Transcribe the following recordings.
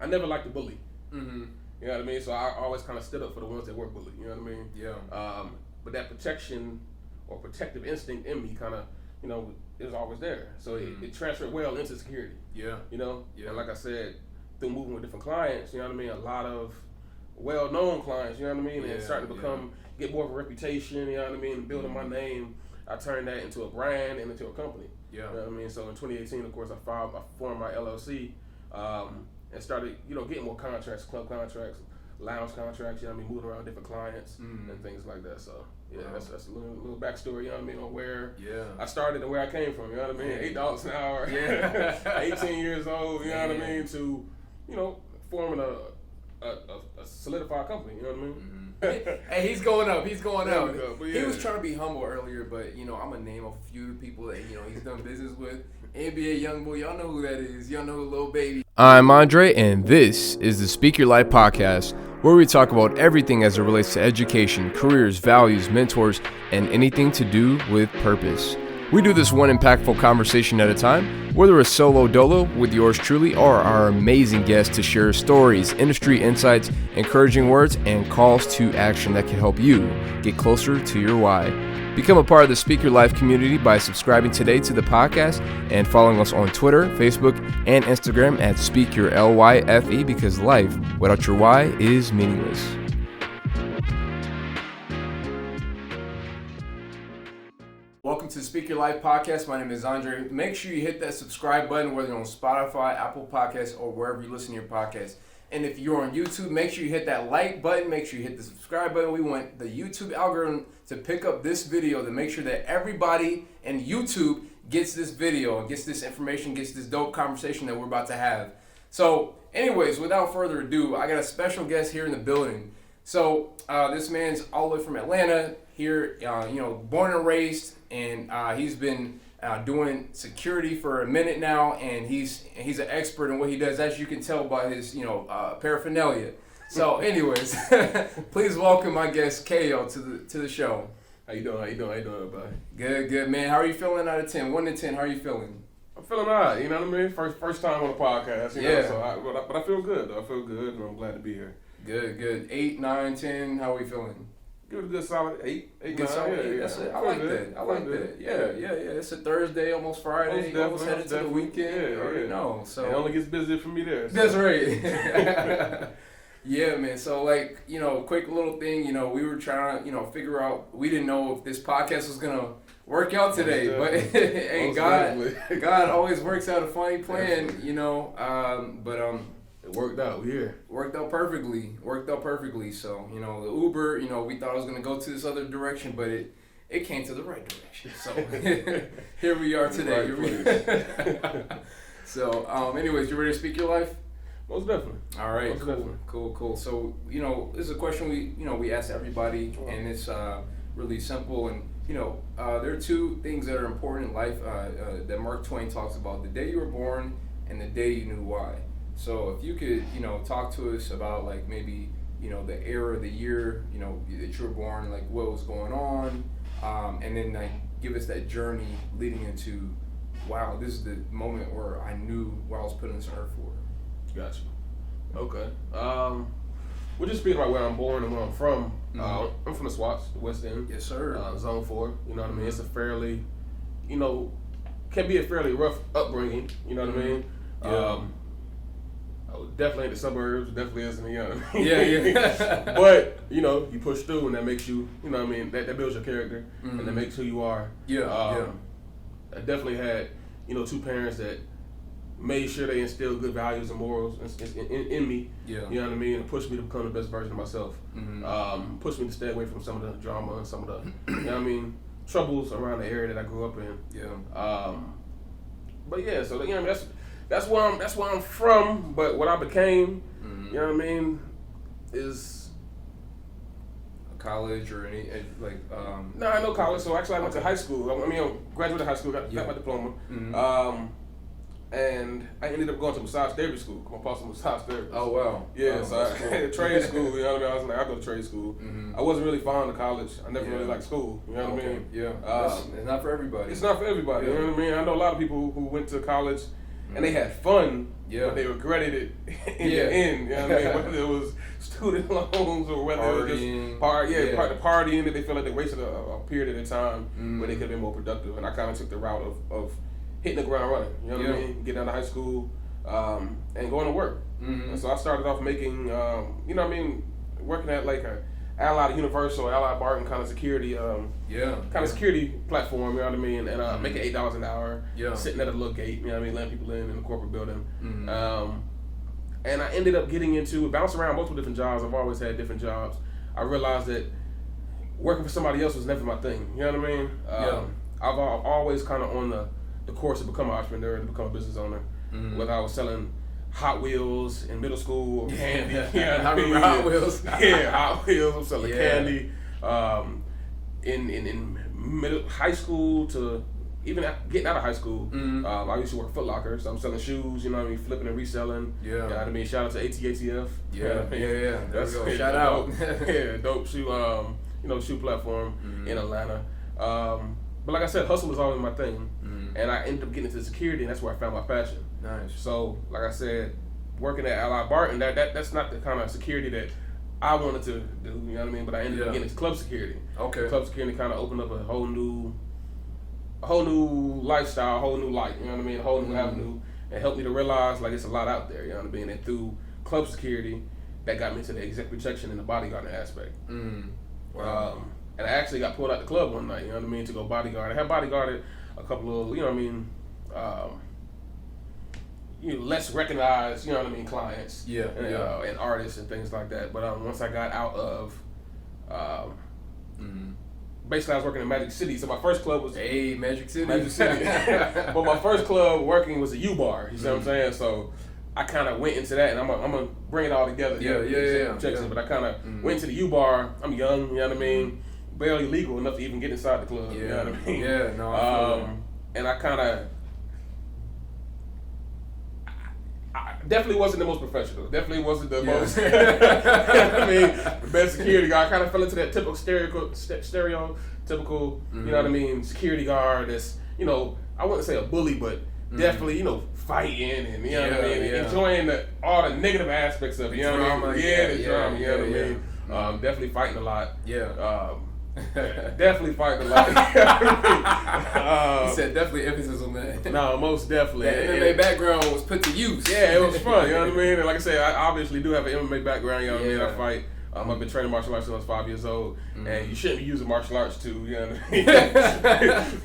I never liked to bully. Mm-hmm. You know what I mean? So I always kind of stood up for the ones that were bullied. You know what I mean? Yeah. But that protection or protective instinct in me kind of, it was always there. So it transferred well into security. Yeah. Yeah. And like I said, through moving with different clients, you know what I mean? A lot of well-known clients, you know what I mean? And starting to get more of a reputation, you know what I mean? Building my name, I turned that into a brand and into a company. Yeah. You know what I mean? So in 2018, of course, I formed my LLC and started, getting more contracts, club contracts, lounge contracts, you know what I mean? Moving around different clients and things like that. So, that's a little backstory, you know what I mean, on where I started and where I came from, you know what I mean? $8 an hour, 18 years old, you know what I mean, to, forming a solidified company, you know what I mean? Hey, he's going up. He's going up. He was trying to be humble earlier, but I'm gonna name a few people that he's done business with. NBA YoungBoy, y'all know who that is. Y'all know who Lil Baby. I'm Andre, and this is the Speak Your Life podcast, where we talk about everything as it relates to education, careers, values, mentors, and anything to do with purpose. We do this one impactful conversation at a time, whether it's solo dolo with yours truly or our amazing guests to share stories, industry insights, encouraging words, and calls to action that can help you get closer to your why. Become a part of the Speak Your Life community by subscribing today to the podcast and following us on Twitter, Facebook, and Instagram at Speak Your LYFE, because life without your why is meaningless. Welcome to the Speak Your Life podcast. My name is Andre. Make sure you hit that subscribe button, whether you're on Spotify, Apple Podcasts, or wherever you listen to your podcast. And if you're on YouTube, make sure you hit that like button. Make sure you hit the subscribe button. We want the YouTube algorithm to pick up this video to make sure that everybody in YouTube gets this video, gets this information, gets this dope conversation that we're about to have. So, anyways, without further ado, I got a special guest here in the building. So, this man's all the way from Atlanta here, born and raised, and he's been doing security for a minute now, and he's an expert in what he does, as you can tell by his paraphernalia. So, anyways, please welcome my guest KO to the show. How you doing, everybody? Good, man. How are you feeling out of 10? 1 to 10, how are you feeling? I'm feeling all right, you know what I mean? First time on the podcast, know, so but I feel good, though. I feel good, and I'm glad to be here. Good. 8, 9, 10, how are we feeling? Give it a good solid 8. Good solid 8. That's it. I like that. Yeah. It's a Thursday, almost Friday. Almost headed to the weekend. Yeah, already know. So it only gets busier for me there. So. That's right. Yeah, man. So quick little thing. We were trying to figure out. We didn't know if this podcast was gonna work out today, but hey, God always works out a funny plan. It worked out. We're here. Worked out perfectly. So, the Uber, we thought it was going to go to this other direction, but it came to the right direction. So, here we are today. So, anyways, you ready to speak your life? Most definitely. All right. Cool. So, this is a question we ask everybody, and it's really simple. And, there are two things that are important in life that Mark Twain talks about: the day you were born and the day you knew why. So if you could, talk to us about maybe, the era, the year, that you were born, what was going on, and then give us that journey leading into, wow, this is the moment where I knew what I was put on this earth for. Gotcha. Okay. We're just speaking about where I'm born and where I'm from. I'm from the SWATs, the West End. Yes, sir. Zone 4. You know what I mean? It's a fairly, can be a fairly rough upbringing. You know what I mean? Yeah. Definitely in the suburbs, definitely isn't the young. Yeah. But, you push through, and that makes you, that builds your character, and that makes who you are. Yeah. I definitely had, 2 parents that made sure they instilled good values and morals in me. Yeah. You know what I mean? And pushed me to become the best version of myself. Pushed me to stay away from some of the drama and some of the, troubles around the area that I grew up in. Yeah. But yeah, so that's where I'm from, but what I became, you know what I mean, is college or any no college. So actually, I went to high school. Graduated high school, got my diploma, and I ended up going to massage therapy school. I'm a massage therapist. Oh wow. Yeah, so I had trade school. You know what I mean? I was like, I go to trade school. I wasn't really fond of college. I never really liked school. You know what I mean? Yeah. It's not for everybody. It's not for everybody. You know what I mean? I know a lot of people who went to college and they had fun, Yeah. but they regretted it in the end. You know what I mean? Whether it was student loans or whether it was just partying, that they felt like they wasted a period of time where they could have been more productive. And I kind of took the route of hitting the ground running. You know what I mean? Getting out of high school and going to work. And so I started off making, you know what I mean, working at like a Allied Universal, Allied Barton kind of security, security platform, you know what I mean, and making $8 an hour, sitting at a little gate, you know what I mean, letting people in the corporate building. And I ended up getting into, bouncing around multiple different jobs. I've always had different jobs. I realized that working for somebody else was never my thing, you know what I mean? I've always kind of on the course to become an entrepreneur and become a business owner, whether I was selling Hot Wheels in middle school or candy. I remember Hot Wheels. Hot Wheels. I'm selling candy. In high school to even getting out of high school, I used to work at Foot Locker, so I'm selling shoes, you know what I mean, flipping and reselling. You know what I mean? Shout out to ATATF. That's shout out. Dope shoe, shoe platform in Atlanta. But like I said, hustle was always my thing, and I ended up getting into security, and that's where I found my passion. Nice. So, like I said, working at Allied Barton, that's not the kind of security that I wanted to do, you know what I mean? But I ended up getting into club security. Okay. Club security kind of opened up a whole new lifestyle, a whole new light, you know what I mean? A whole new avenue, and helped me to realize like it's a lot out there, you know what I mean? And through club security, that got me to the exec protection and the bodyguarding aspect. Wow. And I actually got pulled out the club one night, you know what I mean, to go bodyguard. I had bodyguarded a couple of, you know what I mean, less recognized, you know what I mean, clients and artists and things like that. But once I got out of, basically I was working in Magic City. So my first club was Magic City. But my first club working was a U-Bar, you see what I'm saying? So I kind of went into that, and I'm gonna bring it all together. But I kind of went to the U-Bar. I'm young, you know what I mean? Barely legal enough to even get inside the club, you know what I mean? Yeah, no, I feel that. And I kind of, definitely wasn't the most professional. Definitely wasn't the most, you know what I mean, the best security guard. I kind of fell into that typical stereotypical, you know what I mean, security guard that's, you know, I wouldn't say a bully, but definitely, you know, fighting and, you know what I mean, enjoying all the negative aspects of it, you know what I mean? The drama, you know what I mean? Definitely fighting a lot. Definitely fighting a lot. He said definitely emphasis on that. No, most definitely. That MMA background was put to use. Yeah, it was fun, you know what I mean? And like I said, I obviously do have an MMA background, you know what I mean? I fight. I've been training martial arts since I was 5 years old, and you shouldn't be using martial arts to, you know what I mean?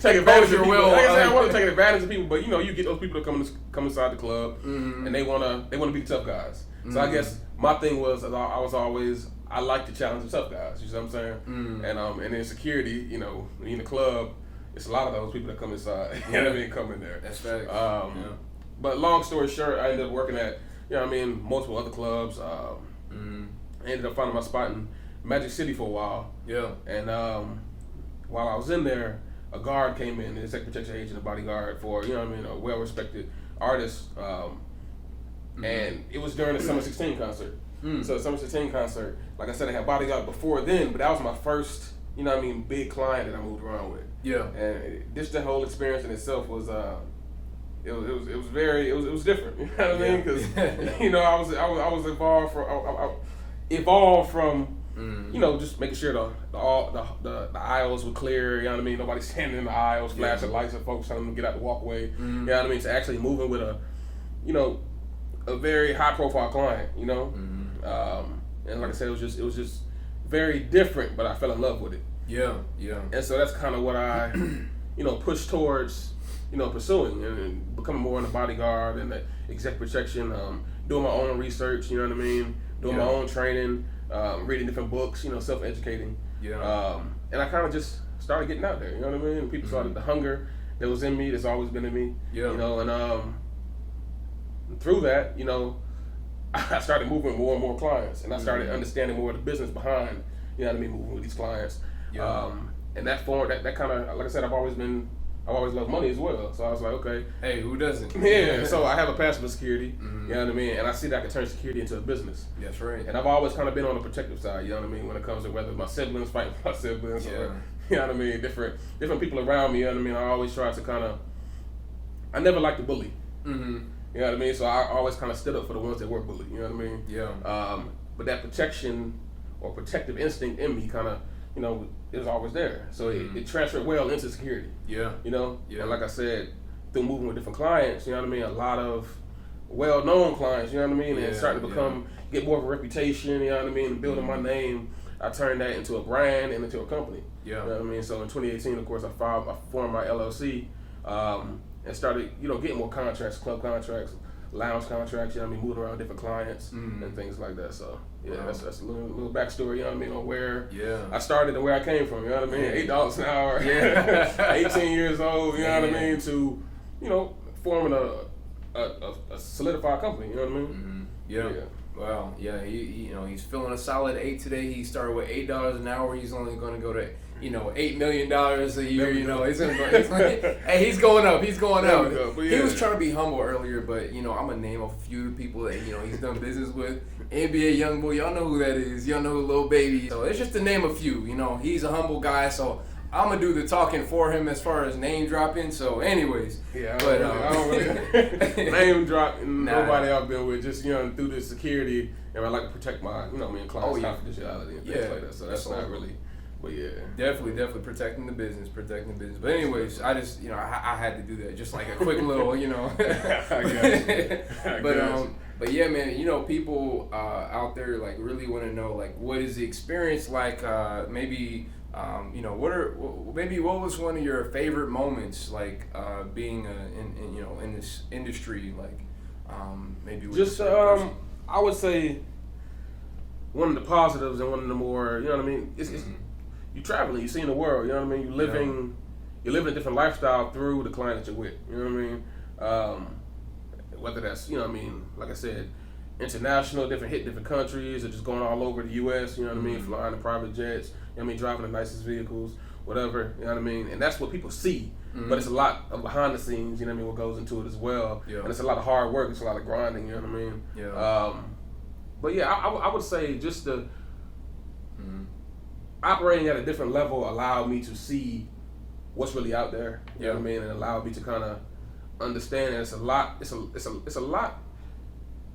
Take advantage of people. Like I said, I want to take advantage of people, but you know, you get those people that come inside the club, and they wanna be the tough guys. So I guess my thing was, I like to challenge the tough guys. You see what I'm saying? And in security, you know, when you're in the club, it's a lot of those people that come inside. You know what I mean? Come in there. That's right. But long story short, I ended up working at, you know what I mean, multiple other clubs. I ended up finding my spot in Magic City for a while. And while I was in there, a guard came in, an executive protection agent, a bodyguard for, you know what I mean, a well-respected artist. And it was during the Summer 16 concert. So the Summer 16 concert, like I said, I had bodyguard before then, but that was my first, you know what I mean, big client that I moved around with. And just the whole experience in itself was, it was different. You know what I mean? Because you know, I was evolved from you know, just making sure the aisles were clear. You know what I mean? Nobody standing in the aisles, flashing lights at folks telling them to get out the walkway. You know what I mean? To actually moving with a very high profile client. You know, and like I said, it was just very different, but I fell in love with it. And so that's kind of what I pushed towards. Pursuing and becoming more in the bodyguard and the exec protection, doing my own research, you know what I mean? Doing my own training, reading different books, self-educating. And I kind of just started getting out there, you know what I mean? And people started the hunger that was in me, that's always been in me, and through that, I started moving with more and more clients, and I started understanding more of the business behind, moving with these clients. And that form, that kind of, like I said, I've always loved money as well. So I was like, okay. Hey, who doesn't? So I have a passion for security, you know what I mean? And I see that I can turn security into a business. That's right. And I've always kind of been on the protective side, you know what I mean? When it comes to whether my siblings fighting my siblings or, you know what I mean? Different people around me, you know what I mean? I always try to I never liked to bully. You know what I mean? So I always kind of stood up for the ones that were bullied. You know what I mean? Yeah. But that protection or protective instinct in me kind of, it was always there. So it transferred well into security. Yeah. Yeah. And like I said, through moving with different clients, you know what I mean? A lot of well-known clients, you know what I mean? And starting to get more of a reputation, you know what I mean? And building my name, I turned that into a brand and into a company. Yeah. You know what I mean? So in 2018, of course, I formed my LLC and started, getting more contracts, club contracts, lounge contracts, you know what I mean? Moving around different clients and things like that. So, that's a little backstory, you know what I mean, on where I started and where I came from, you know what I mean? $8 an hour, 18 years old, you know what I mean, to, forming a solidified company, you know what I mean? Yeah. Wow. Yeah. He's feeling a solid 8 today. He started with $8 an hour. He's only going to go to $8 million a year. He's going up. He's going up. He was trying to be humble earlier, but I'm gonna name a few people that he's done business with. NBA YoungBoy, y'all know who that is. Y'all know who Lil Baby. So it's just to name a few. He's a humble guy, so I'm gonna do the talking for him as far as name dropping. So, anyways, I don't really name drop nobody I've been with. Just through the security, and I like to protect my clients' confidentiality and things like that. So that's not really. But definitely protecting the business. But anyways, I just I had to do that, just like a quick little I guess. But yeah, man, people out there like really want to know like what is the experience like? Maybe what was one of your favorite moments like being in this industry, like maybe with just I would say one of the positives and one of the more it's you traveling, you seeing the world, you know what I mean? You living a different lifestyle through the client that you're with, you know what I mean? Whether that's, like I said, international, different countries, or just going all over the U.S., you know what I mean? Flying in private jets, you know what I mean? Driving the nicest vehicles, whatever, you know what I mean? And that's what people see, but it's a lot of behind the scenes, you know what I mean, what goes into it as well. Yeah. And it's a lot of hard work, it's a lot of grinding, you know what I mean? Yeah. But yeah, I would say just the operating at a different level allowed me to see what's really out there, you know what I mean, and allowed me to kind of understand that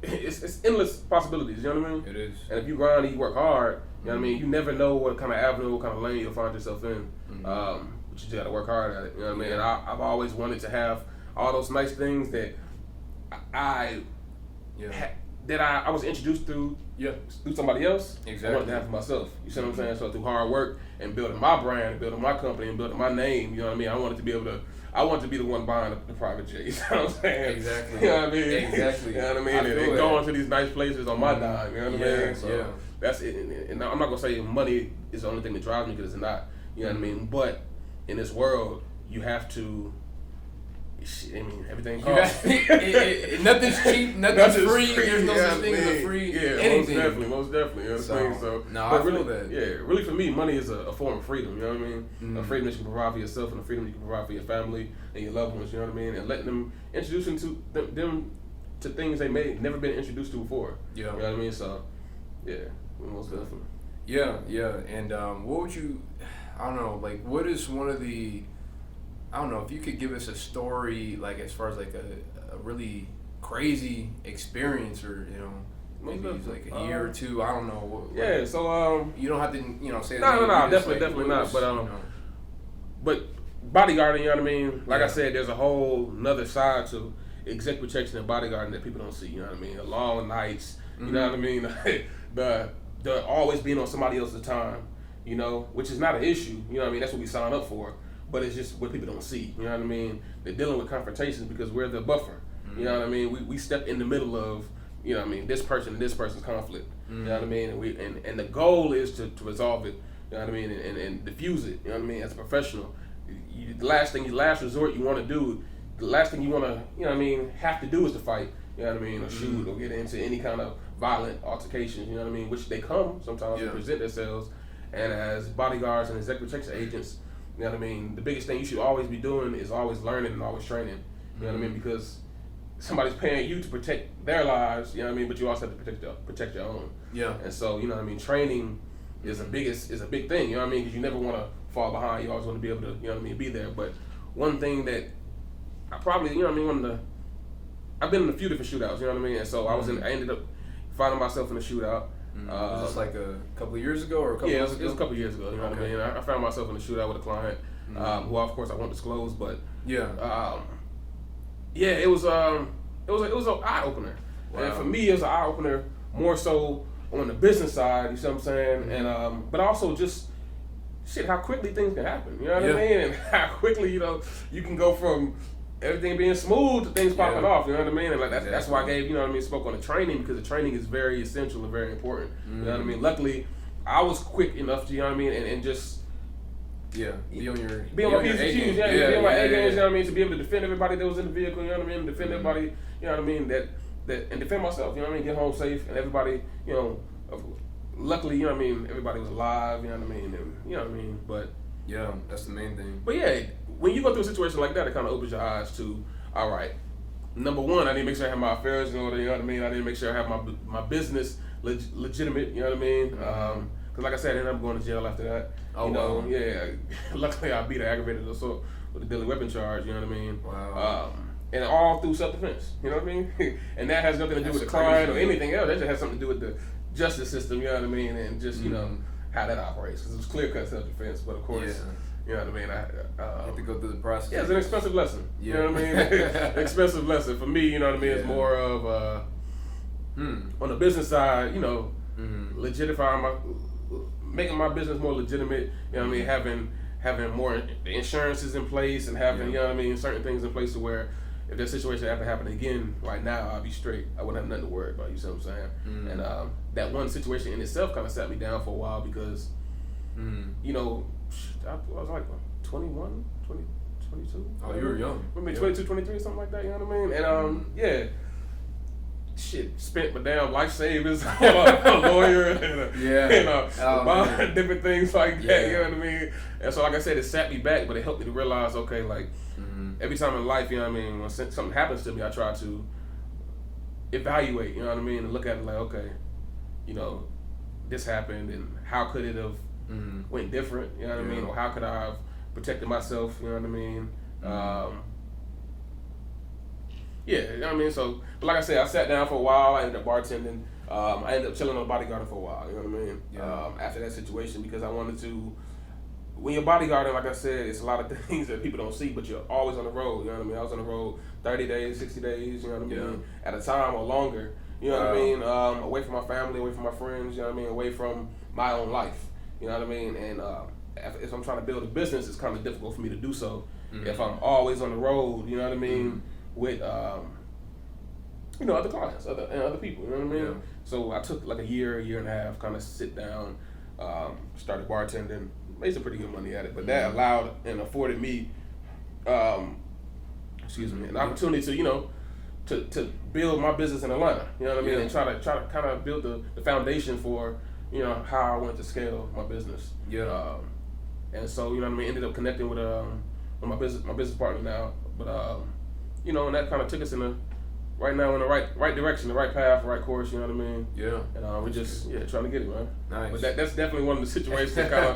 it's endless possibilities, you know what I mean? It is. And if you grind and you work hard, you know what I mean, you never know what kind of avenue, what kind of lane you'll find yourself in. But you just gotta work hard at it, you know what I mean? And I've always wanted to have all those nice things that I was introduced through somebody else. Exactly. I wanted to have for myself. You see what I'm saying? So through hard work and building my brand, and building my company, and building my name, you know what I mean? I wanted to be the one buying the private jet. You know what I'm saying? Exactly. You know what I mean? Exactly. You know what I mean? And going to these nice places on my dime. You know what I mean? So that's it. And I'm not gonna say money is the only thing that drives me, because it's not. You know what I mean? But in this world, you have to. Everything costs. Nothing's cheap, nothing's free. There's no such thing as a free anything. Most definitely. You know what I'm saying? So, I feel that. Yeah, really for me, money is a form of freedom. You know what I mean? A freedom that you can provide for yourself, and a freedom you can provide for your family and your loved ones. You know what I mean? And letting them introduce them to things they may never been introduced to before. Yeah. You know what I mean? So, most definitely. Yeah. And what would you? I don't know. Like, what is one of the? I don't know if you could give us a story, like as far as like a really crazy experience, or maybe it's like a year or two. I don't know. So you don't have to say. No, definitely not. But bodyguarding, you know what I mean? Like I said, there's a whole another side to exec protection and bodyguarding that people don't see. You know what I mean? The long nights. You know what I mean? the always being on somebody else's time. Which is not an issue. You know what I mean? That's what we sign up for. But it's just what people don't see. You know what I mean? They're dealing with confrontations because we're the buffer. You know what I mean? We step in the middle of, this person and this person's conflict. You know what I mean? And the goal is to resolve it. You know what I mean? And diffuse it. You know what I mean? As a professional, the last resort you want to do, the last thing you want to, have to do is to fight. You know what I mean? Or shoot or get into any kind of violent altercations. You know what I mean? Which they come sometimes and present themselves. And as bodyguards and executive protection agents, you know what I mean? The biggest thing you should always be doing is always learning and always training. You know what I mean? Because somebody's paying you to protect their lives, you know what I mean? But you also have to protect your own. Yeah. And so, you know what I mean? Training is a big thing, you know what I mean? Because you never want to fall behind. You always want to be able to, you know what I mean, be there. But one thing that I probably, you know what I mean, one of I've been in a few different shootouts. You know what I mean? And so I ended up finding myself in a shootout. Was this like a couple of years ago or a couple? Yeah, it was a couple of years ago. You know what I mean? I found myself in a shootout with a client, who of course I won't disclose, but it was an eye opener. Wow. And for me, it was an eye opener more so on the business side. You see what I'm saying? And but also just how quickly things can happen. You know what I mean? And how quickly you can go from everything being smooth to things popping off. You know what I mean? And like that's why I gave spoke on the training, because the training is very essential and very important. You know what I mean? Luckily, I was quick enough to and just be on my P's and Q's, be on my A games, you know what I mean, to be able to defend everybody that was in the vehicle, you know what I mean, defend everybody, you know what I mean, that and defend myself, you know what I mean, get home safe, and everybody, luckily, you know what I mean, everybody was alive, you know what I mean, and you know what I mean, but yeah, that's the main thing. But yeah, when you go through a situation like that, it kind of opens your eyes to, all right, number one, I need to make sure I have my affairs in order, you know what I mean, I need to make sure I have my business legitimate, you know what I mean, because like I said, I ended up going to jail after that. Wow. Luckily I beat an aggravated assault with a deadly weapon charge, you know what I mean? Wow. And all through self-defense, you know what I mean? And that has nothing to do with the crime or anything else. That just has something to do with the justice system, you know what I mean? And just, how that operates. Because it was clear-cut self-defense, but of course, you know what I mean? You have to go through the process. Yeah, it's an expensive lesson. You know what I mean? An expensive lesson. For me, you know what I mean? It's more of, on the business side, making my business more legitimate, you know what I mean, having more insurances in place and having, you know what I mean, certain things in place to where if that situation ever happened again right now, I'll be straight. I wouldn't have nothing to worry about, you see what I'm saying? And that one situation in itself kind of sat me down for a while because, I was like 21, 20, 22. Oh, you were young. Maybe 22, 23, something like that, you know what I mean? And spent my damn life savings on a lawyer and different things like that, you know what I mean? And so like I said, it sat me back, but it helped me to realize, okay, like every time in life, you know what I mean, when something happens to me, I try to evaluate, you know what I mean, and look at it like, okay, this happened and how could it have went different, you know what I mean, or how could I have protected myself, you know what I mean? You know what I mean? So, but like I said, I sat down for a while. I ended up bartending. I ended up chilling on bodyguarding for a while. You know what I mean? After that situation, because I wanted to. When you're bodyguarding, like I said, it's a lot of things that people don't see, but you're always on the road. You know what I mean? I was on the road 30 days, 60 days. You know what I mean? At a time or longer. You know what I mean? Away from my family, away from my friends. You know what I mean? Away from my own life. You know what I mean? And if I'm trying to build a business, it's kind of difficult for me to do so. If I'm always on the road. You know what I mean? With other clients, other people, you know what I mean? Yeah. So I took like a year and a half, kind of sit down, started bartending, made some pretty good money at it, but that allowed and afforded me, an opportunity to to build my business in Atlanta, you know what I mean, and try to kind of build the foundation for how I wanted to scale my business. And so you know what I mean, ended up connecting with my business partner now, but and that kind of took us in the right direction, the right path, the right course, you know what I mean? Yeah. And we're just trying to get it, man. Nice. But that's definitely one of the situations that kind of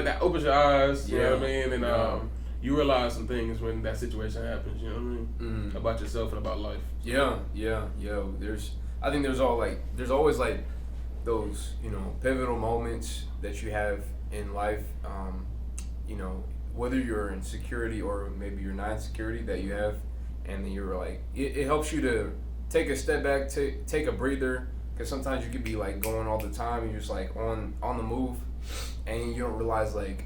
that opens your eyes, you know what I mean? And you realize some things when that situation happens, you know what I mean? About yourself and about life. Yeah. I think there's always like those, pivotal moments that you have in life, whether you're in security or maybe you're not in security, that you have. And then you're like, it helps you to take a step back, take a breather, because sometimes you could be like going all the time and you're just like on the move, and you don't realize like,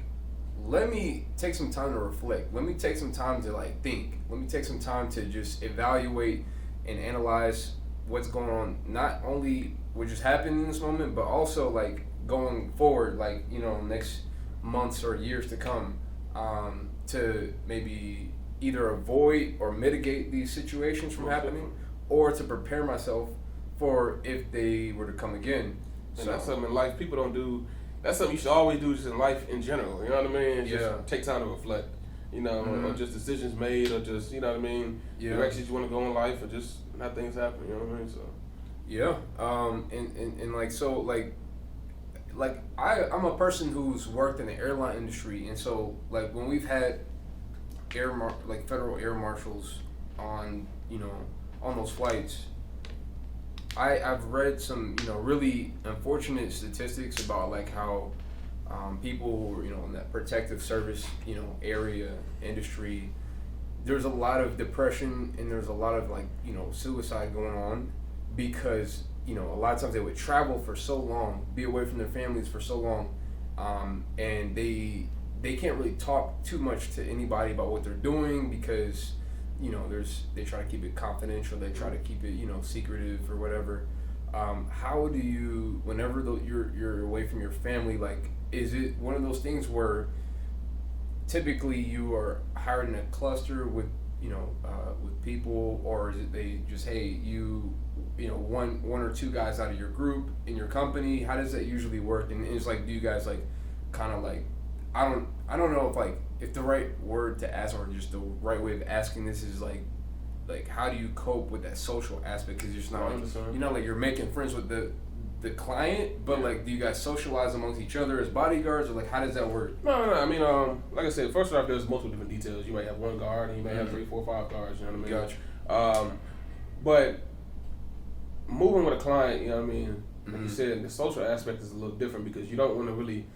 let me take some time to reflect. Let me take some time to like think. Let me take some time to just evaluate and analyze what's going on. Not only what just happened in this moment, but also like going forward, like next months or years to come, to maybe either avoid or mitigate these situations from happening, or to prepare myself for if they were to come again. And that's something in life people don't do. That's something you should always do just in life in general. You know what I mean? Just take time to reflect. Or just decisions made, or just directions you want to go in life, or just how things happen. You know what I mean? So I'm a person who's worked in the airline industry, and so like when we've had federal air marshals on on those flights, I've read some, really unfortunate statistics about like how people, in that protective service, area, industry, there's a lot of depression and there's a lot of like, suicide going on because, a lot of times they would travel for so long, be away from their families for so long, and they can't really talk too much to anybody about what they're doing because they try to keep it confidential, they try to keep it secretive or whatever. How do you, whenever you're away from your family, like, is it one of those things where typically you are hired in a cluster with with people, or is it they just, hey, one or two guys out of your group in your company? How does that usually work? And it's like, do you guys like kind of like, I don't know if the right word to ask or just the right way of asking this is like how do you cope with that social aspect? Because it's not like you're making friends with the client, but like, do you guys socialize amongst each other as bodyguards, or like how does that work? No. I mean, like I said, first off, there's multiple different details. You might have one guard, and you may have 3, 4, 5 guards. You know what I mean? Gotcha. But moving with a client, you know what I mean. Like you said, the social aspect is a little different because you don't want to really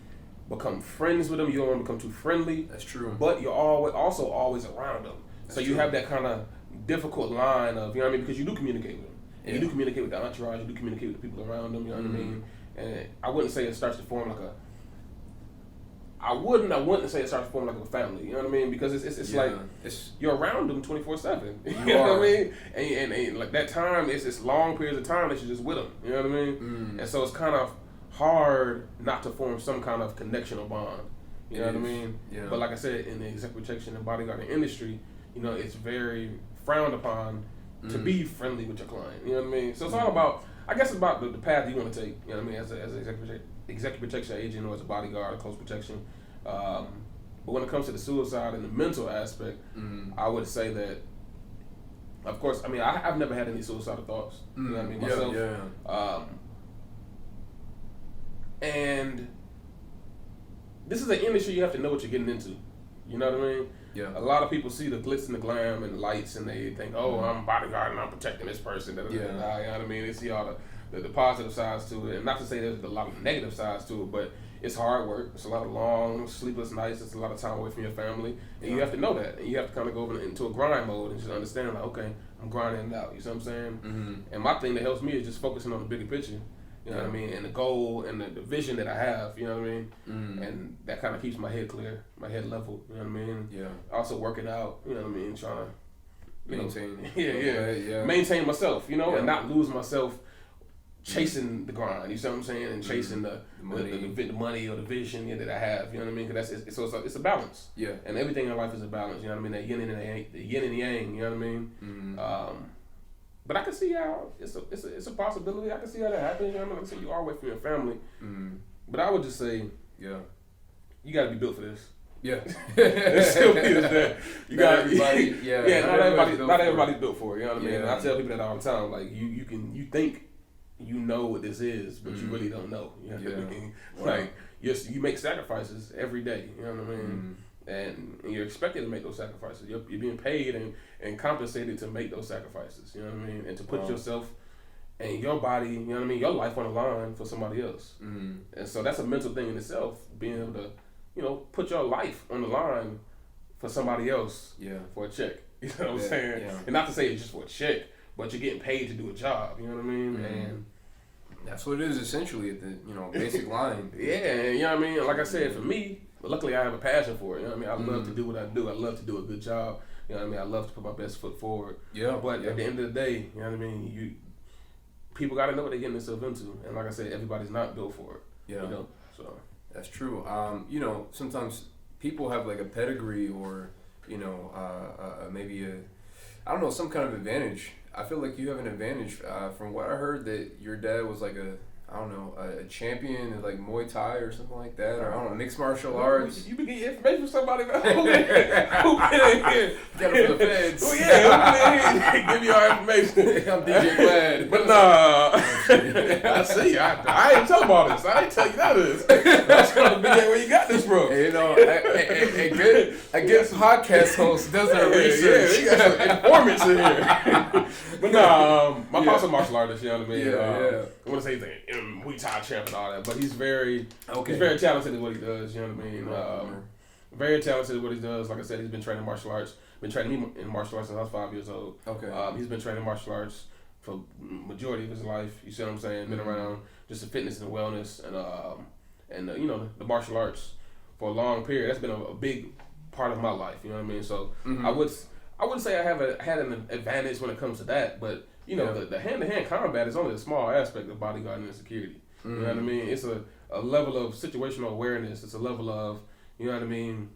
become friends with them. You don't want to become too friendly. That's true. But you're always around them. So you have that kind of difficult line of, you know what I mean, because you do communicate with them. And you do communicate with the entourage, you do communicate with the people around them, you know what I mean? And I wouldn't say it starts to form like I wouldn't say it starts to form like a family, you know what I mean? Because it's like, you're around them 24/7, you know what I mean? And like that time, it's long periods of time that you're just with them, you know what I mean? And so it's kind of hard not to form some kind of connection or bond, you know what I mean? Yeah. But like I said, in the executive protection and bodyguarding industry, it's very frowned upon to be friendly with your client, you know what I mean? So it's all about, I guess it's about the path you want to take, you know what I mean, as an executive protection agent or as a bodyguard or close protection. But when it comes to the suicide and the mental aspect, I would say that, of course, I mean, I've never had any suicidal thoughts, you know what I mean, myself. And this is an industry you have to know what you're getting into, you know what I mean? Yeah. A lot of people see the glitz and the glam and the lights, and they think, "Oh, I'm a bodyguard and I'm protecting this person." You know what I mean? They see all the positive sides to it, and not to say there's a lot of negative sides to it, but it's hard work. It's a lot of long, sleepless nights. It's a lot of time away from your family, and you have to know that, and you have to kind of go into a grind mode and just understand, like, okay, I'm grinding it out. You see what I'm saying? And my thing that helps me is just focusing on the bigger picture. You know what I mean? And the goal and the vision that I have, you know what I mean? And that kind of keeps my head clear, my head level, you know what I mean? Yeah. Also working out, you know what I mean? Trying to maintain. Maintain myself, and not lose myself chasing the grind, you see what I'm saying? And chasing the money or the vision that I have, you know what I mean? Because it's a balance. Yeah. And everything in life is a balance, you know what I mean? That yin and the yang, you know what I mean? But I can see how it's a possibility. I can see how that happens. You know what I mean? Like I said, you are away from your family. But I would just say, you got to be built for this. Yeah, it's simple as that. You got everybody. Not everybody's built for it. You know what I mean? And I tell people that all the time. Like you think you know what this is, but you really don't know. You know what I mean? Like you make sacrifices every day. You know what I mean? And you're expected to make those sacrifices. You're being paid and compensated to make those sacrifices. You know what I mean? And to put yourself and your body, you know what I mean, your life on the line for somebody else. And so that's a mental thing in itself, being able to, put your life on the line for somebody else for a check. You know what I'm saying? Yeah. And not to say it's just for a check, but you're getting paid to do a job. You know what I mean? And that's what it is essentially at the basic line. Yeah, you know what I mean? Like I said, for me, but luckily I have a passion for it. You know what I mean? I love to do what I do. I love to do a good job. You know what I mean? I love to put my best foot forward. Yeah. But at the end of the day, you know what I mean? People got to know what they're getting themselves into. And like I said, everybody's not built for it. Yeah. So that's true. Sometimes people have like a pedigree or maybe some kind of advantage. I feel like you have an advantage. From what I heard, that your dad was like I don't know, a champion in like Muay Thai or something like that, or I don't know, mixed martial arts. You be getting information from somebody who been in here. Get them from the feds. Oh yeah, give you our information. I'm DJ Glad. But nah, I see. I ain't tell about this. I ain't tell you that is. That's gonna be where you got this from. You know, a good podcast host does their research. Yeah, we got some informants in here. But nah, my pops a martial artist. You know what I mean? Yeah. I want to say he's like Muay Thai champ and all that, but he's very talented at what he does. You know what I mean? Very talented at what he does. Like I said, he's been training martial arts. Been training me in martial arts since I was 5 years old. Okay. He's been training martial arts for majority of his life. You see what I'm saying? Been around just the fitness and the wellness and you know, the martial arts for a long period. That's been a big part of my life. You know what I mean? So I wouldn't say I had an advantage when it comes to that, but you know, the hand-to-hand combat is only a small aspect of bodyguarding and security. You know what I mean? It's a level of situational awareness. It's a level of, you know what I mean?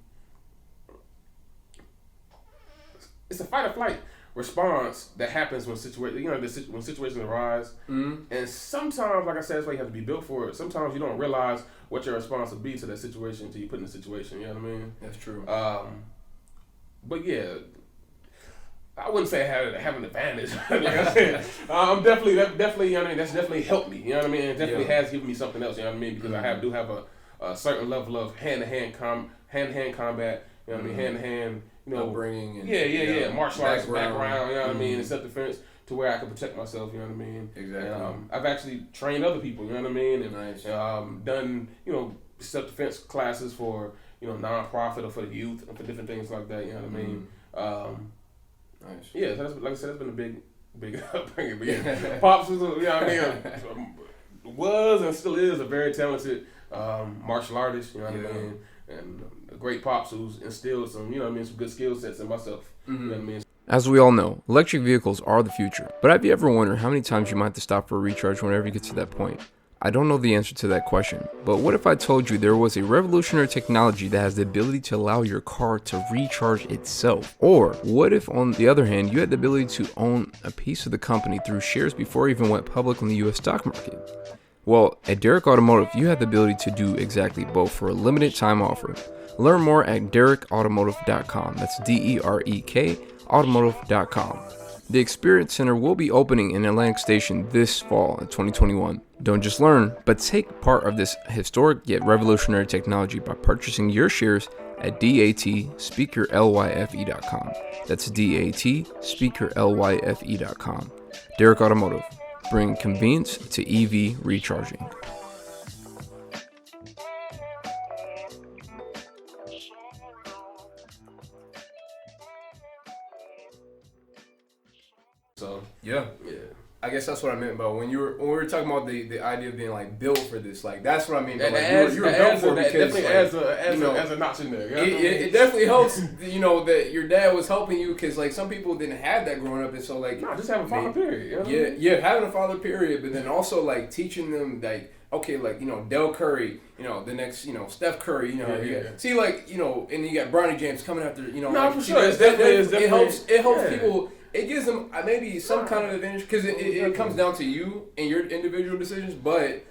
It's a fight or flight response that happens when when situations arise. And sometimes, like I said, that's why you have to be built for it. Sometimes you don't realize what your response will be to that situation until you put in the situation. You know what I mean? That's true. But yeah, I wouldn't say I have an advantage. Like I said, definitely, you know what I mean, that's definitely helped me. You know what I mean? It definitely has given me something else. You know what I mean? Because I do have a certain level of hand-to-hand combat. You know what I mean? Hand-to-hand, you know, upbringing. And, martial arts background. You know what I mean? And self-defense to where I can protect myself. You know what I mean? Exactly. And, I've actually trained other people. You know what I mean? And nice. Done, you know, self-defense classes for, you know, nonprofit or for the youth and for different things like that. You know what I mean? Nice. Yeah, so that's, like I said, that's been a big upbringing. But yeah, Pops was, you know what I mean, was and still is a very talented martial artist. You know what I mean, and a great Pops who's instilled some, you know what I mean, some good skill sets in myself. You know what I mean. As we all know, electric vehicles are the future. But have you ever wondered how many times you might have to stop for a recharge whenever you get to that point? I don't know the answer to that question, but what if I told you there was a revolutionary technology that has the ability to allow your car to recharge itself? Or what if, on the other hand, you had the ability to own a piece of the company through shares before it even went public on the US stock market? Well, at Derek Automotive, you have the ability to do exactly both for a limited time offer. Learn more at derekautomotive.com. That's DEREK automotive.com. The Experience Center will be opening in Atlantic Station this fall in 2021. Don't just learn, but take part of this historic yet revolutionary technology by purchasing your shares at DATSpeakerLYFE.com. That's DATSpeakerLYFE.com. Derek Automotive, bringing convenience to EV recharging. So yeah. I guess that's what I meant about when we were talking about the idea of being like built for this. Like that's what I mean. Like, you were built for it because definitely adds a notch in there. You know it definitely helps. You know that your dad was helping you because like some people didn't have that growing up, and so like just having a father period. You know? Having a father period, but then also like teaching them like. Okay, like, you know, Del Curry, you know, the next, you know, Steph Curry, you know, see, like, you know, and you got Bronny James coming after, you know. No, like, for sure. It helps people. It gives them maybe some kind of advantage because it comes down to you and your individual decisions. But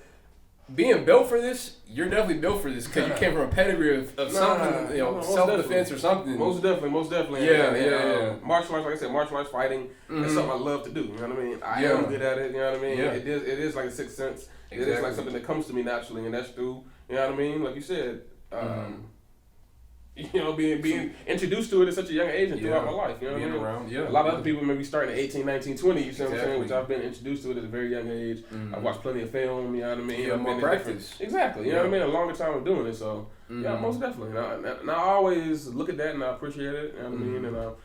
being built for this, you're definitely built for this because you came from a pedigree of something, you know, self-defense or something. Most definitely. Yeah. Martial arts, like I said, martial arts fighting is something I love to do. You know what I mean? I am good at it. You know what I mean? Yeah. It is like a sixth sense. Exactly. It is like something that comes to me naturally, and that's through, you know what I mean? Like you said, you know, being introduced to it at such a young age and throughout my life, you know what I mean? Around, a lot of other people maybe starting at 18, 19, 20, you see what I'm saying? Which I've been introduced to it at a very young age. I've watched plenty of film, you know what I mean? More practice. Exactly, you know what I mean? A longer time of doing it, so yeah, most definitely. And I always look at that and I appreciate it, you know what I mean? And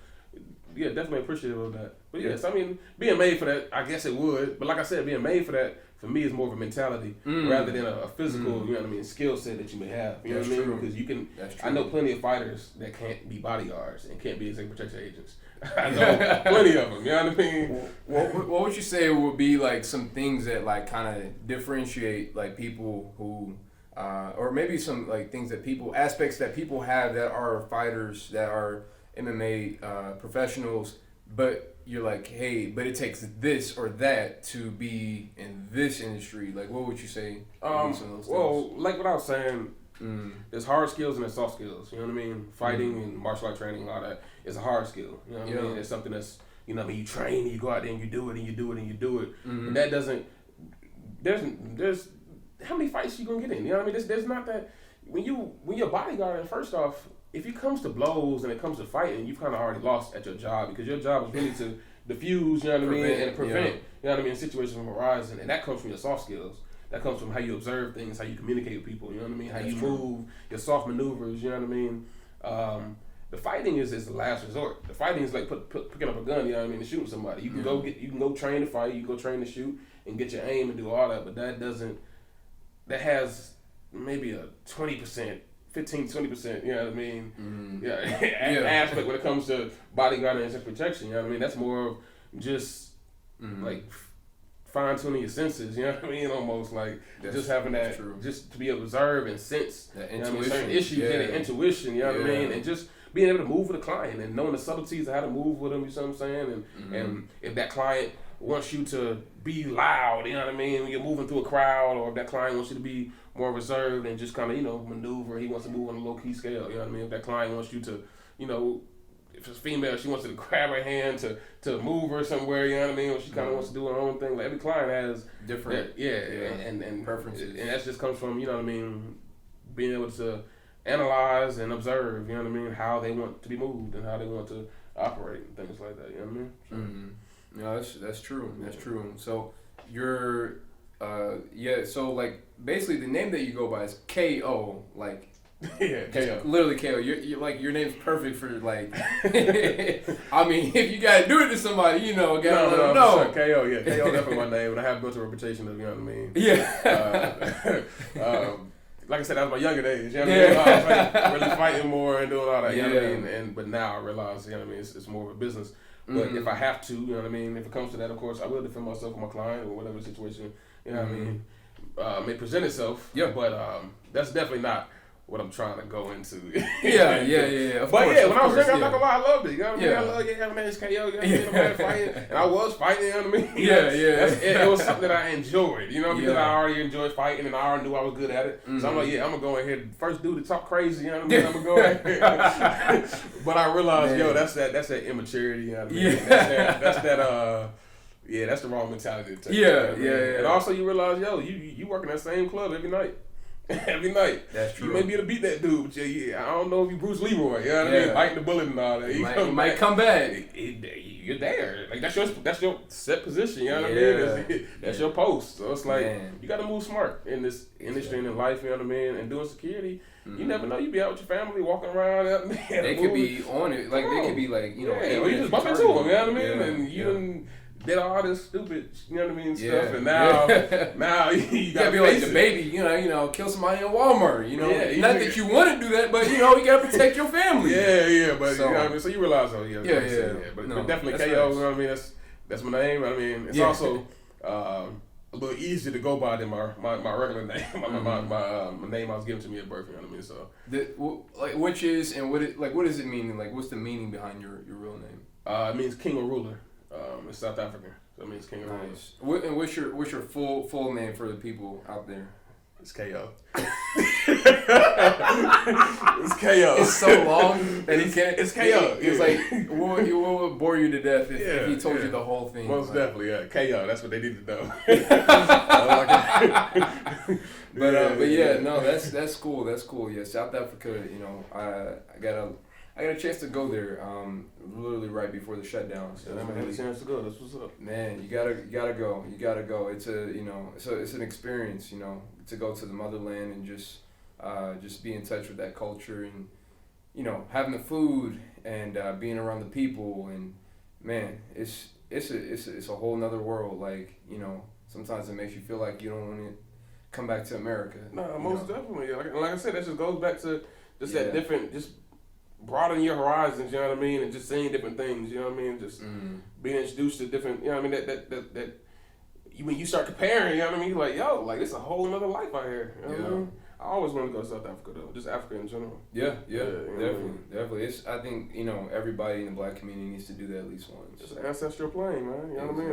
definitely appreciative of that. But yes, I mean, being made for that, I guess it would. But like I said, being made for that, for me, is more of a mentality rather than a physical, you know what I mean, skill set that you may have. You know what I mean? Because you can, I know plenty of fighters that can't be bodyguards and can't be executive protection agents. I know plenty of them. You know what I mean? What would you say would be like some things that like kind of differentiate like people who, or maybe some like things that aspects that people have that are fighters, that are MMA professionals, but you're like, hey, but it takes this or that to be in this industry. Like, what would you say? Well, like what I was saying, there's hard skills and there's soft skills. You know what I mean? Fighting and martial art training and all that is a hard skill. You know what I mean? It's something that's, you know what I mean? You train and you go out there and you do it and you do it and you do it. And that doesn't, there's how many fights you gonna get in? You know what I mean? There's not that, when you're bodyguarding, first off, if it comes to blows and it comes to fighting, you've kind of already lost at your job, because your job is really to diffuse, you know what I mean, and prevent, you know what I mean, situations from arising, and that comes from your soft skills. That comes from how you observe things, how you communicate with people, you know what I mean, how you move, your soft maneuvers, you know what I mean. The fighting is the last resort. The fighting is like picking up a gun, you know what I mean, and shooting somebody. You can go train to fight, you can go train to shoot and get your aim and do all that, but that has maybe a 20%. 15-20%, you know what I mean? Aspect when it comes to bodyguarding and protection, you know what I mean? That's more of just like fine-tuning your senses, you know what I mean? Almost like just having that, just to be able to observe and sense that intuition, you know, certain issues, intuition, you know what I mean? And just being able to move with a client and knowing the subtleties of how to move with them, you see what I'm saying? And if that client wants you to be loud, you know what I mean, when you're moving through a crowd, or if that client wants you to be more reserved and just kind of, you know, maneuver, he wants to move on a low-key scale, you know what I mean? If that client wants you to, you know, if it's female, she wants you to grab her hand to move her somewhere, you know what I mean? Or she kind of wants to do her own thing. Like, every client has different, and preferences. And that just comes from, you know what I mean, being able to analyze and observe, you know what I mean, how they want to be moved and how they want to operate and things like that, you know what I mean? So, no, that's true. That's true. So you're, so like basically the name that you go by is KO, like KO. Literally KO. You're like, your name's perfect for like. I mean, if you gotta do it to somebody, you know, gotta let them know. Sure. KO, KO definitely my name, and I have built a reputation of, you know what I mean. Like I said, that was my younger days. You know what I mean? I was like really fighting more and doing all that. You know what I mean? But now I realize, you know what I mean, it's more of a business. But if I have to, you know what I mean, if it comes to that, of course, I will defend myself with my client or whatever situation, you know what I mean, may present itself. Yeah. But that's definitely not what I'm trying to go into. Of course, when I was younger, I'm not gonna lie, I loved it. You know what I mean? I love having that KO, you know what I mean? I'm fighting. And I was fighting, you know what I mean? It was something that I enjoyed, you know, because I already enjoyed fighting and I already knew I was good at it. So I'm like, I'm gonna go ahead, first dude to talk crazy, you know what I mean? I'm gonna go ahead. But I realized, that's that immaturity, you know what I mean? That's the wrong mentality to take. And also you realize, you work in that same club every night. Every night. That's true. You may be able to beat that dude, but I don't know if you Bruce Leroy, you know what I mean? Biting the bullet and all that. You might come back. You're there. Like, that's your set position, you know what I mean? That's your post. So it's like, you got to move smart in this industry and in life, you know what I mean? And doing security, you never know. You be out with your family, walking around. They could be on it. Like, they could be like, you know. Or you just bump into them, you know what I mean? And you did all this stupid, you know what I mean, stuff, and now you gotta be like the baby, you know, kill somebody in Walmart, you know. Not that you want to do that, but you know, you gotta protect your family. But so, you know what I mean. So you realize, but definitely KO. You know what I mean? That's my name. I mean, it's also a little easier to go by than my regular name, my name I was given to me at birth. You know what I mean? So which is and what does it mean? Like, what's the meaning behind your real name? It means king or ruler. It's South African, so it means king of ruler. And what's your full name for the people out there? It's KO. It's KO. It's so long that he can't. It's KO. It's like what would bore you to death if he told you the whole thing. Most definitely, KO. That's what they need to know. That's cool. That's cool. Yeah, South Africa. You know, I got a chance to go there, literally right before the shutdown. So I had a chance to go. That's what's up. Man, you gotta go. You gotta go. It's it's an experience, you know, to go to the motherland and just be in touch with that culture and, you know, having the food and being around the people, and man, it's a whole nother world. Like, you know, sometimes it makes you feel like you don't want to come back to America. No, most definitely. Like I said, that just goes back to just that different, just broaden your horizons, you know what I mean, and just seeing different things, you know what I mean, just being introduced to different, you know what I mean, that when you start comparing, you know what I mean, you're like, yo, like, it's a whole nother life out here, you know what I mean? I always wanted to go to South Africa though, just Africa in general. Yeah, definitely. I think everybody in the black community needs to do that at least once. It's an ancestral plane, man. You know what I mean?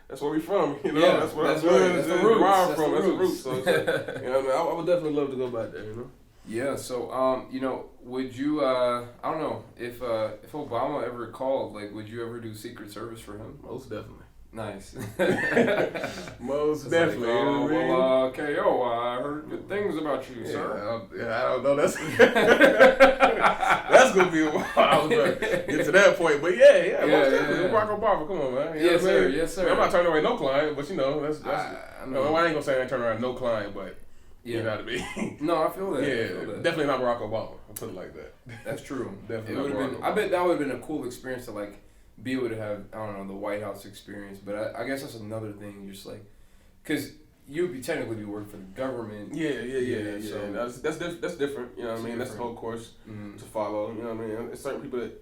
That's where we from. You know, that's where that's the roots. That's the roots. So it's like, you know what I mean? I would definitely love to go back there. You know. Yeah. So would you? I don't know if Obama ever called, like, would you ever do Secret Service for him? Most definitely. Nice. Most definitely. KO, I heard good things about you, sir. I don't know. That's that's gonna be a while to get to that point. But most definitely. Barack Obama, come on, man. You know what I mean? Yes, sir. I'm not turning away no client, but I ain't gonna say I turn around no client, but you know what I mean. No, I feel that. Definitely not Barack Obama. I'll put it like that. That's true. Definitely. I bet that would have been a cool experience to like be able to have, I don't know, the White House experience. But I guess that's another thing, just like, because you'd be technically working for the government. Yeah. So that's different. You know what I mean? That's the whole course to follow. You know what I mean? There's certain people that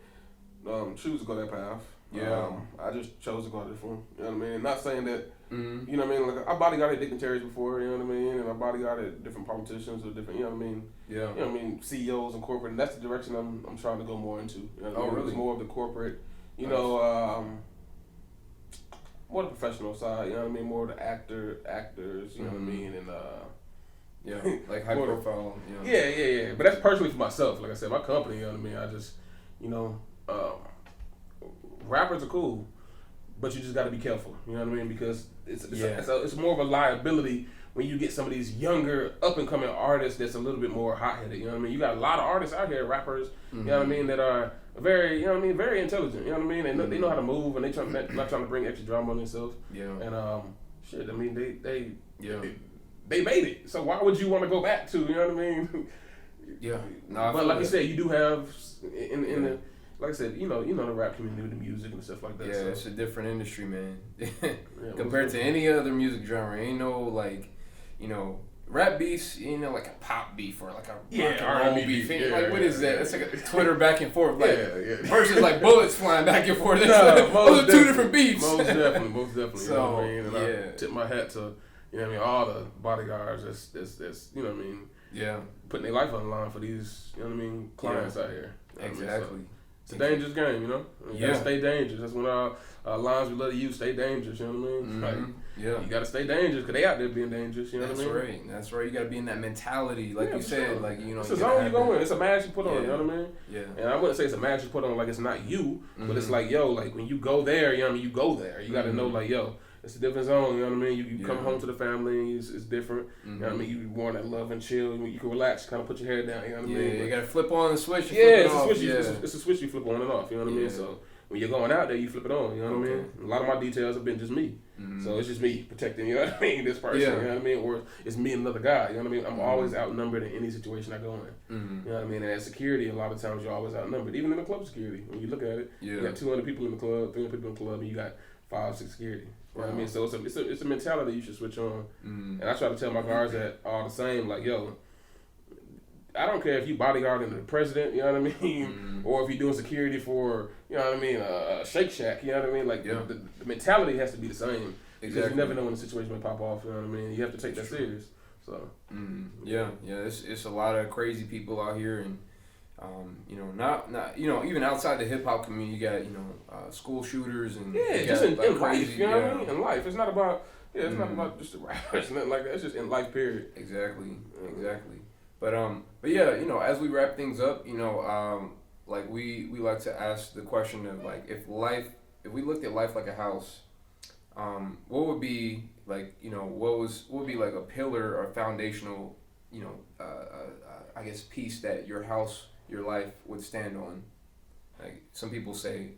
choose to go that path. Yeah. I just chose to go a different one. You know what I mean? Not saying that, you know what I mean? Like, I bodyguarded dignitaries before, you know what I mean? And I bodyguarded different politicians or different, you know what I mean? Yeah. You know what I mean? CEOs and corporate. And that's the direction I'm trying to go more into. You know what I mean? Really? It's more of the corporate, more the professional side, you know what I mean? More of the actors, you know what I mean? And, like high profile. Yeah. But that's personally for myself. Like I said, my company, you know what I mean? I just, rappers are cool, but you just got to be careful. You know what I mean? Because it's more of a liability when you get some of these younger, up and coming artists that's a little bit more hot headed. You know what I mean? You got a lot of artists out here, rappers. You know what I mean? That are very, you know what I mean? Very intelligent. You know what I mean? They know how to move, and not trying to bring extra drama on themselves. Yeah. And I mean, they made it. So why would you want to go back to? You know what I mean? Yeah. But like you said, you do have in the. Like I said, you know the rap community with the music and stuff like that. Yeah, so. It's a different industry, man. Compared to any other music genre, ain't no like, rap beefs, like a pop beef or like a rock and roll beef. Like, what is that? It's like a Twitter back and forth. Like, versus like bullets flying back and forth. Those are two different beefs. Most definitely. So, you know what I mean? And I tip my hat to, all the bodyguards that's you know what I mean? Yeah. Putting their life on the line for these, clients out here. Exactly. It's a dangerous game, You gotta stay dangerous. That's one of our lines we love to use, stay dangerous, you know what I mean? Like, you gotta stay dangerous because they out there being dangerous, you know what I mean? That's right. You gotta be in that mentality, like you said, sure. like, It's a zone you go in. It's a mask you put on, you know what I mean? Yeah. And I wouldn't say it's a mask you put on like it's not you, but it's like, like when you go there, you know what I mean? You go there. You gotta know, like, it's a different zone, you know what I mean? You come home to the family, it's different. You know what I mean? You want that love and chill. You can relax, kind of put your head down, you know what I mean? You gotta flip on the switch. It's a switch. It's a switch you flip on and off, you know what I mean? So when you're going out there, you flip it on, you know what I mean? A lot of my details have been just me. So it's just me protecting, you know what I mean, this person, you know what I mean? Or it's me and another guy, you know what I mean? I'm always outnumbered in any situation I go in. You know what I mean? And at security, a lot of times you're always outnumbered. Even in the club security, when you look at it, you got 200 people in the club, 300 people in the club, and you got 5, 6 security. You know what I mean? So it's a mentality you should switch on. And I try to tell my guards that all the same, like, I don't care if you bodyguarding the president, you know what I mean? Or if you're doing security for, you know what I mean, a Shake Shack, you know what I mean? Like, the mentality has to be the same. Because you never know when the situation may pop off, you know what I mean? You have to take that serious. So. It's a lot of crazy people out here, and not even outside the hip hop community, you got school shooters and just in life, you know what I mean? In life, it's not about it's not about just the rappers, nothing like that. It's just in life, period. Exactly. But as we wrap things up, like we like to ask the question of like if we looked at life like a house, what would be like what would be like a pillar or foundational I guess piece that your house, your life would stand on? Like some people say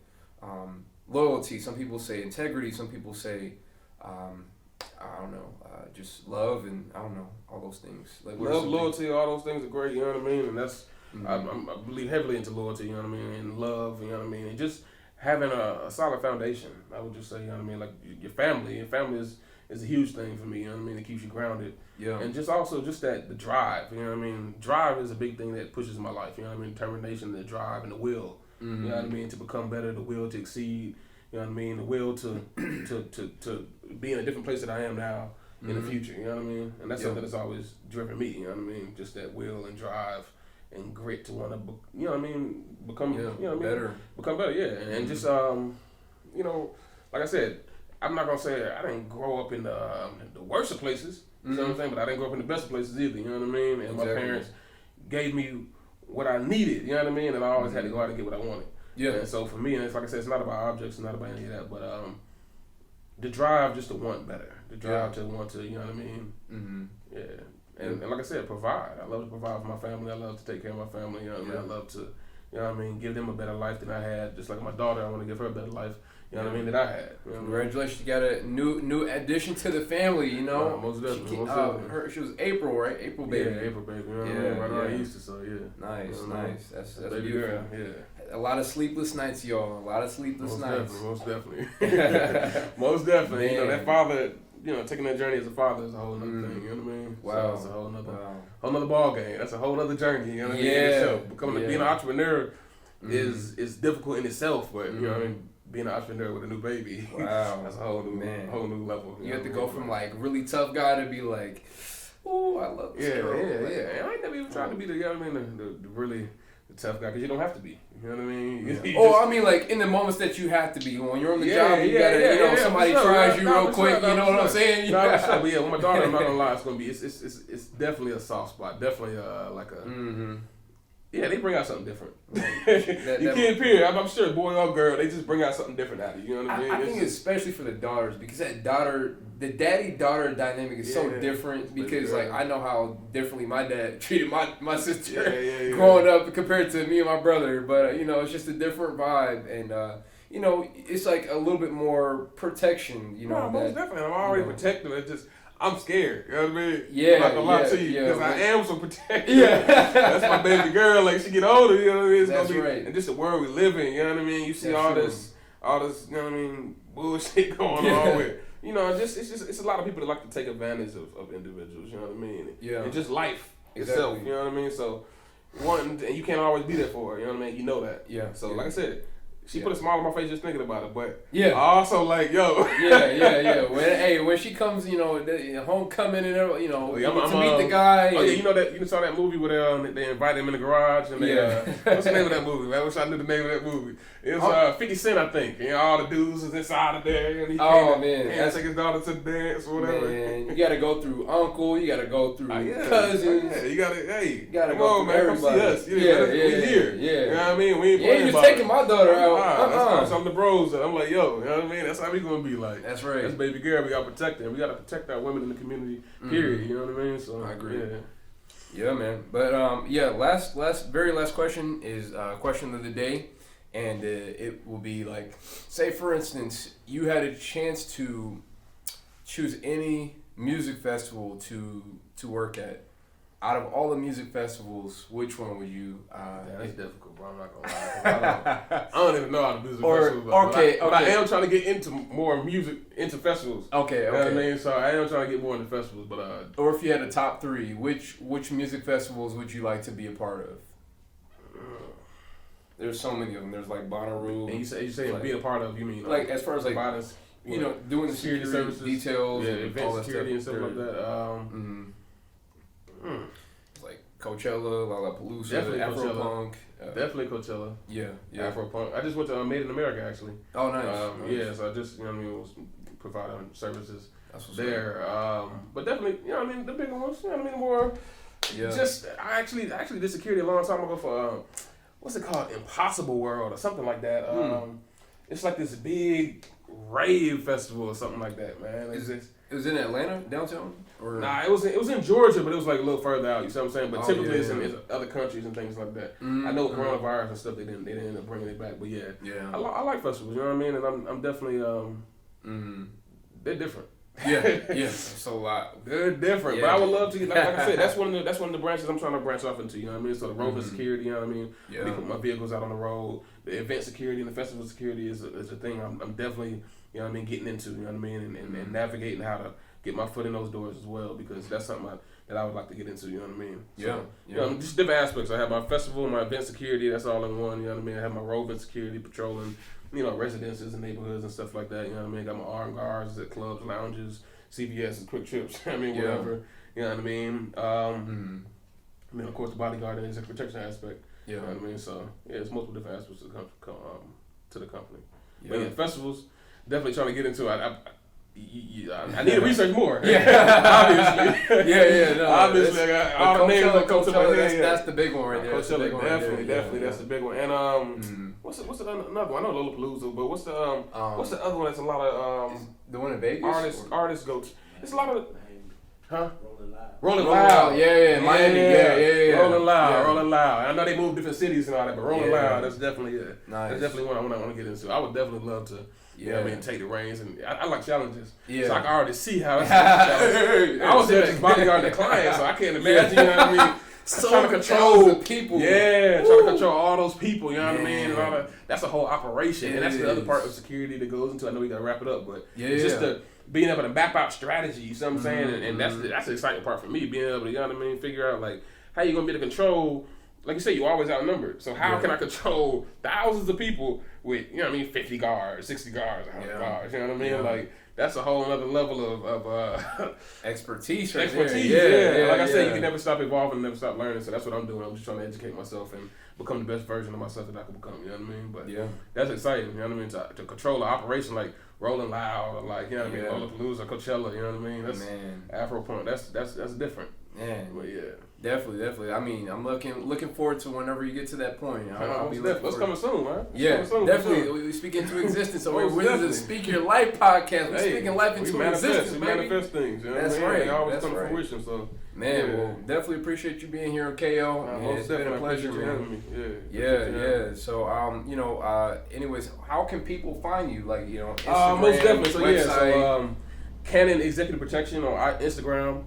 loyalty, some people say integrity, some people say I don't know, just love, and I don't know, all those things. Like love, loyalty, all those things are great, you know what I mean? And that's I believe heavily into loyalty, you know what I mean, and love, you know what I mean, and just having a solid foundation. I would just say, you know what I mean, like your family. Your family is a huge thing for me, you know what I mean? It keeps you grounded. Yeah. And just also just the drive, you know what I mean? Drive is a big thing that pushes my life, you know what I mean? Determination, the drive, and the will, you know what I mean? To become better, the will to exceed, you know what I mean? The will to be in a different place that I am now, in the future. You know what I mean? And that's something that's always driven me. You know what I mean? Just that will and drive and grit to want to, you know what I mean, become, you know what I mean? Better. Become better, yeah. And just, you know, like I said, I'm not going to say I didn't grow up in the worst of places, you know what I'm saying? But I didn't grow up in the best of places either, you know what I mean? And my parents gave me what I needed, you know what I mean? And I always had to go out and get what I wanted. Yeah. And so for me, and it's like I said, it's not about objects, it's not about any of that, but the drive just to want better. The drive to want to, you know what I mean? Mm-hmm. Yeah. And like I said, provide. I love to provide for my family. I love to take care of my family. You know what I mean? I love to, you know what I mean, give them a better life than I had. Just like my daughter, I want to give her a better life. You know what I mean? That I had. You know Congratulations! You got a new addition to the family. You know, most definitely. She was April, right? April baby. Yeah, April baby. You know what I mean? Right around Easter, so yeah. Nice, nice. That's baby beautiful. Girl. Yeah. A lot of sleepless nights, y'all. A lot of sleepless nights. Most definitely. Most definitely. You know, that father. You know, taking that journey as a father is a whole other thing. You know what I mean? Wow, so it's a whole nother ball game. That's a whole other journey. You know what I mean? Being an entrepreneur is difficult in itself, but you know what I mean. Being an entrepreneur with a new baby, that's a whole new level. You have to go from like really tough guy to be like, oh, I love this girl. Yeah. And I ain't never even tried to be the, you know what I mean, the really the tough guy, because you don't have to be. You know what I mean? I mean, like in the moments that you have to be. When you're on the job, you gotta, somebody tries you real quick. You know what I'm saying? But with my daughter, I'm not gonna lie, it's gonna be, it's definitely a soft spot. Definitely like a. Mm-hmm. Yeah, they bring out something different. You can't peer. I'm sure, boy or girl, they just bring out something different out of you. You know what I mean? I think especially for the daughters, because the daddy-daughter dynamic is so different. Because like I know how differently my dad treated my sister growing up compared to me and my brother. But you know, it's just a different vibe, and you know, it's like a little bit more protection. You know, no, most definitely. I'm already protected. It's just. I'm scared, you know what I mean? Yeah, I'm not gonna lie to you, because I am so protected. Yeah. That's my baby girl, like, she get older, you know what I mean? It's That's gonna be, right. And this is the world we live in, you know what I mean? You see all this, you know what I mean, bullshit going on with, you know, it's a lot of people that like to take advantage of individuals, you know what I mean? Yeah. And just life itself, you know what I mean? So, and you can't always be there for her, you know what I mean? You know that. Yeah. So, like I said, she put a smile on my face just thinking about it, but I also like, yo. When she comes, you know, homecoming and everything, you know, to meet the guy. Oh, yeah, you know that, you saw that movie where they invite him in the garage and they, what's the name of that movie? I wish I knew the name of that movie. It was 50 Cent, I think. And all the dudes was inside of there. And he came to take his daughter to the dance or whatever. Man, you got to go through uncle, you got to go through cousins. Yeah, you got to go through everybody. Come see us. We here. Yeah. You know what I mean? We ain't playing you're taking my daughter out. That's I'm the bros. I'm like, yo, you know what I mean? That's how we gonna be like. That's right. That's baby girl. We gotta protect her. We gotta protect our women in the community. Period. You know what I mean? So I agree. Yeah, man. But very last question is question of the day, and it will be like, say for instance, you had a chance to choose any music festival to work at. Out of all the music festivals, which one would you? That's difficult, bro. I'm not gonna lie. I don't even know how to music festivals. But I am trying to get into more music, into festivals. Okay. You know what I mean? So I am trying to get more into festivals, but or if you had a top three, which music festivals would you like to be a part of? There's so many of them. There's like Bonnaroo. And you say like, be a part of? You mean like as far as like providers, you know, doing the security services, details, event security and stuff like that. Like Coachella, Lollapalooza, Afropunk. Definitely Coachella. Yeah. Afropunk. I just went to Made in America actually. Oh, nice. Yeah, so I just, you know what I mean, was providing services there. But definitely, you know what I mean, the bigger ones, you know what I mean, more. Yeah. Just I actually did security a long time ago for what's it called, Impossible World or something like that. It's like this big rave festival or something like that, man. It was in Atlanta, downtown? Or? Nah, it was in Georgia, but it was like a little further out. You see what I'm saying? But typically it's in other countries and things like that. I know with coronavirus and stuff, they didn't end up bringing it back. But I like festivals. You know what I mean? And I'm definitely they're different. Yeah. So a lot. They're different, but I would love to get, like I said, that's one of the branches I'm trying to branch off into. You know what I mean? So the roving security. You know what I mean? Yeah. They put my vehicles out on the road. The event security and the festival security is a thing I'm definitely, you know what I mean, getting into. You know what I mean? And navigating how to get my foot in those doors as well, because that's something that I would like to get into, you know what I mean? So, you know, just different aspects. I have my festival, my event security, that's all in one, you know what I mean? I have my roving security, patrolling, you know, residences and neighborhoods and stuff like that, you know what I mean? Got my armed guards at clubs, lounges, CVS and Quick Trips. I mean, whatever. You know what I mean? I mean, of course, the bodyguard and executive protection aspect. You know what I mean? So, yeah, it's multiple different aspects to the company. But yeah, festivals, definitely trying to get into it. I need to research more. Obviously. No, obviously, I got all the names that come to my head. That's the big one right there. Coachella, definitely, that's the big one. And what's another one? I know Lollapalooza, but what's the other one? That's a lot of the one in Vegas. Artists go to. It's a lot of Rolling Loud. Yeah, Miami. Yeah. Rolling Loud. I know they move different cities and all that, but Rolling Loud, that's definitely nice. That's definitely one I want to get into. I would definitely love to. I mean, take the reins, and I like challenges. So I can already see how it's I was there just bodyguarding the client, so I can't imagine, you know what I mean? So trying to control people. Yeah, trying to control all those people, you know what I mean? And all that. That's a whole operation. And that's the other part of security that goes into. I know we gotta wrap it up, but it's just being able to map out strategy, you see what I'm saying? And that's the exciting part for me, being able to, you know what I mean, figure out like how you gonna be able to control. Like you said, you're always outnumbered. So how can I control thousands of people with, you know what I mean, 50 guards, 60 guards, 100 guards, you know what I mean? Like, that's a whole other level of expertise. Like I said, you can never stop evolving, never stop learning. So that's what I'm doing. I'm just trying to educate myself and become the best version of myself that I can become, you know what I mean? But that's exciting, you know what I mean? To control an operation like Rolling Loud or like, you know what I mean, Lollapalooza, Coachella, you know what I mean? That's Afro Punk. That's different. Man. But Definitely. I mean, I'm looking forward to whenever you get to that point. It's coming soon, man. Definitely. We speak into existence. So we're the Speak Your Life podcast. We're speaking life into existence. We manifest things. You know That's what I mean? right. They always come to fruition. So well, definitely appreciate you being here on KO. It's been a pleasure, man. Yeah. So, anyways, how can people find you? Like, Instagram, most definitely. So website? Canon Executive Protection on Instagram.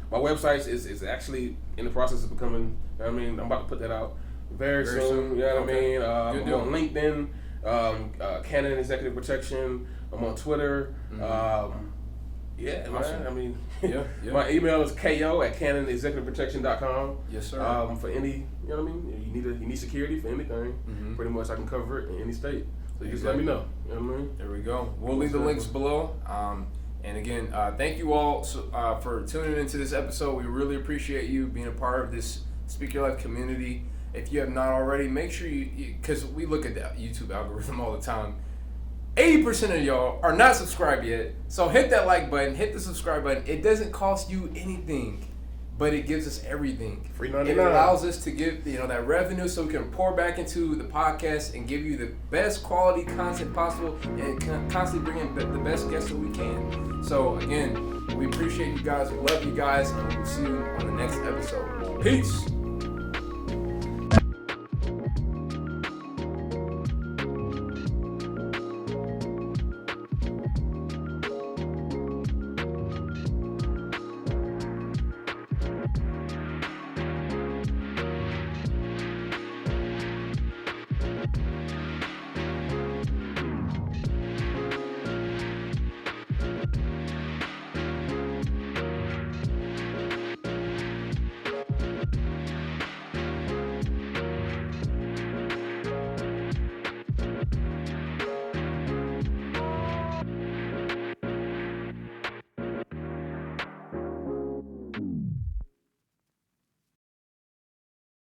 My website is actually in the process of becoming, you know what I mean, I'm about to put that out very soon. You know what I mean? I'm on LinkedIn, Canon Executive Protection. I'm on Twitter. Awesome. Man. I mean, my email is ko@canonexecutiveprotection.com. Yes, sir. For any, you know what I mean? You need security for anything. Pretty much, I can cover it in any state. So just let me know. You know what I mean? There we go. We'll leave the links below. And again, thank you all for tuning into this episode. We really appreciate you being a part of this Speak Your Life community. If you have not already, make sure because we look at the YouTube algorithm all the time. 80% of y'all are not subscribed yet. So hit that like button, hit the subscribe button. It doesn't cost you anything, but it gives us everything. Free 99. It allows us to give that revenue so we can pour back into the podcast and give you the best quality content possible and constantly bring in the best guests that we can. So again, we appreciate you guys. We love you guys, and we'll see you on the next episode. Peace.